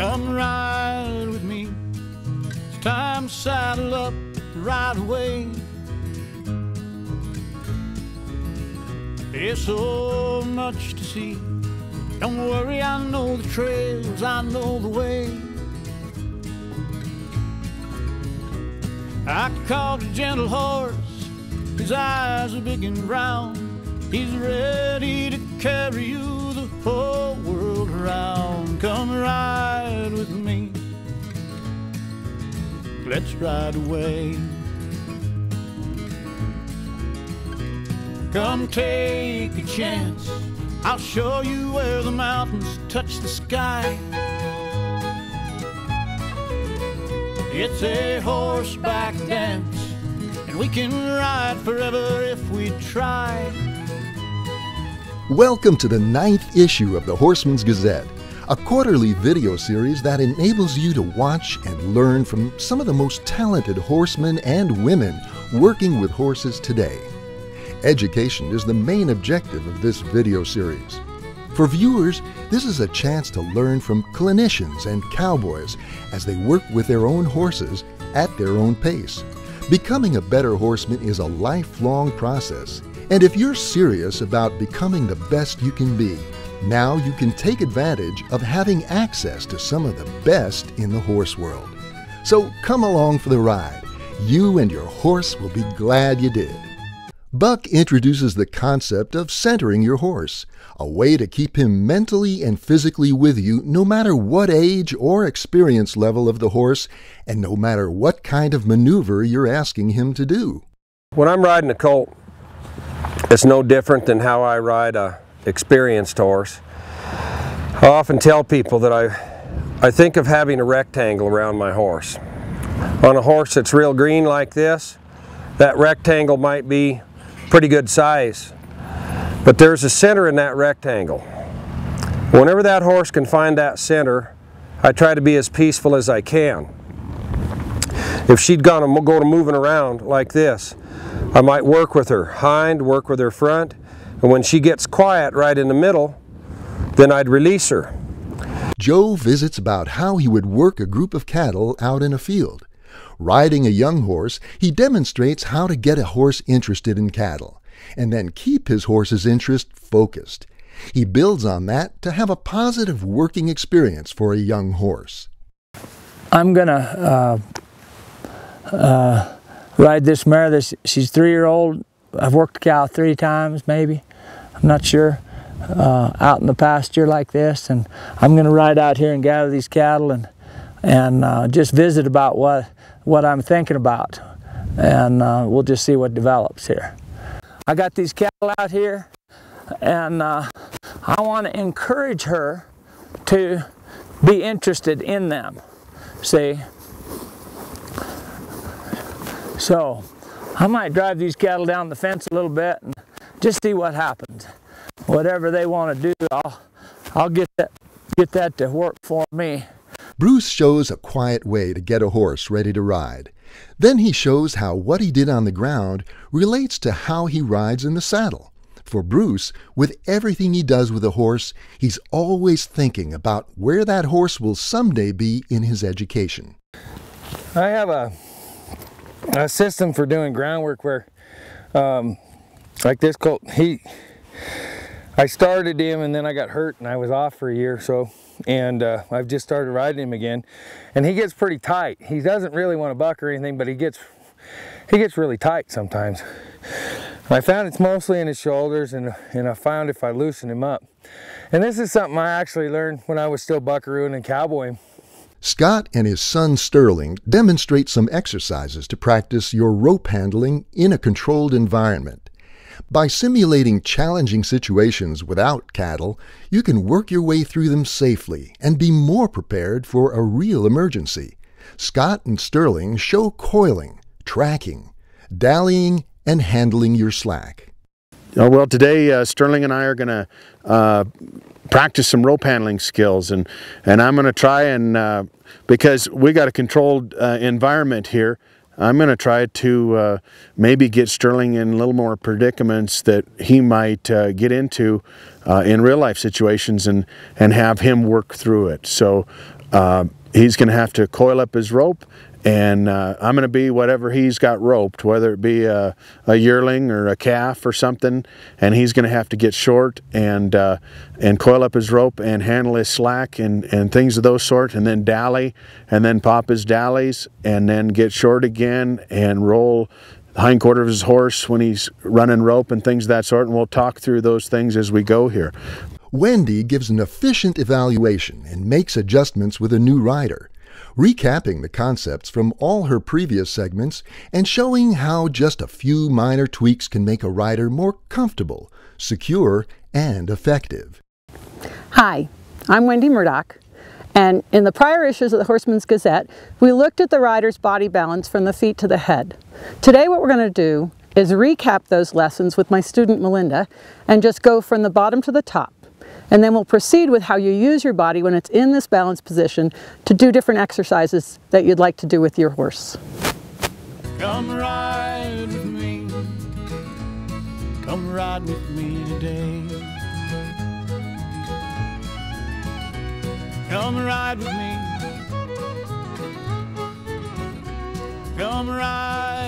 Come ride with me. It's time to saddle up right away. There's so much to see. Don't worry, I know the trails, I know the way. I called a gentle horse, his eyes are big and round. He's ready to carry you the whole world around. Come ride with me, let's ride away. Come take a chance, I'll show you where the mountains touch the sky. It's a horseback dance, and we can ride forever if we try. Welcome to the 9th issue of the Horseman's Gazette, a quarterly video series that enables you to watch and learn from some of the most talented horsemen and women working with horses today. Education is the main objective of this video series. For viewers, this is a chance to learn from clinicians and cowboys as they work with their own horses at their own pace. Becoming a better horseman is a lifelong process, and if you're serious about becoming the best you can be, now you can take advantage of having access to some of the best in the horse world. So come along for the ride. You and your horse will be glad you did. Buck introduces the concept of centering your horse, a way to keep him mentally and physically with you no matter what age or experience level of the horse and no matter what kind of maneuver you're asking him to do. When I'm riding a colt, it's no different than how I ride a experienced horse. I often tell people that I think of having a rectangle around my horse. On a horse that's real green like this, that rectangle might be pretty good size, but there's a center in that rectangle. Whenever that horse can find that center, I try to be as peaceful as I can. If she'd go to moving around like this, I might work with her hind, work with her front, and when she gets quiet right in the middle, then I'd release her. Joe visits about how he would work a group of cattle out in a field. Riding a young horse, he demonstrates how to get a horse interested in cattle, and then keep his horse's interest focused. He builds on that to have a positive working experience for a young horse. I'm gonna ride this mare. She's 3-year-old. I've worked the cow 3 times, maybe. I'm not sure. Out in the pasture like this, and I'm gonna ride out here and gather these cattle and just visit about what I'm thinking about, and we'll just see what develops here. I got these cattle out here, and I want to encourage her to be interested in them, see? So I might drive these cattle down the fence a little bit and just see what happens. Whatever they want to do, I'll get that to work for me. Bruce shows a quiet way to get a horse ready to ride. Then he shows how what he did on the ground relates to how he rides in the saddle. For Bruce, with everything he does with a horse, he's always thinking about where that horse will someday be in his education. I have a system for doing groundwork where, like this colt, I started him and then I got hurt and I was off for a year or so. And I've just started riding him again, and he gets pretty tight. He doesn't really want to buck or anything, but he gets really tight sometimes. I found it's mostly in his shoulders, and I found if I loosen him up. And this is something I actually learned when I was still buckarooing and cowboying. Scott and his son Sterling demonstrate some exercises to practice your rope handling in a controlled environment. By simulating challenging situations without cattle, you can work your way through them safely and be more prepared for a real emergency. Scott and Sterling show coiling, tracking, dallying, and handling your slack. Well, today Sterling and I are going to practice some rope handling skills, and I'm going to try and, because we got a controlled environment here, I'm going to try to maybe get Sterling in a little more predicaments that he might get into in real life situations, and have him work through it. So he's going to have to coil up his rope, and I'm going to be whatever he's got roped, whether it be a yearling or a calf or something, and he's going to have to get short and coil up his rope and handle his slack and things of those sort, and then dally, and then pop his dallies, and then get short again and roll the hindquarter of his horse when he's running rope and things of that sort, and we'll talk through those things as we go here. Wendy gives an efficient evaluation and makes adjustments with a new rider, recapping the concepts from all her previous segments and showing how just a few minor tweaks can make a rider more comfortable, secure, and effective. Hi, I'm Wendy Murdoch, and in the prior issues of the Horseman's Gazette, we looked at the rider's body balance from the feet to the head. Today what we're going to do is recap those lessons with my student Melinda and just go from the bottom to the top. And then we'll proceed with how you use your body when it's in this balanced position to do different exercises that you'd like to do with your horse. Come ride with me. Come ride with me today. Come ride with me. Come ride.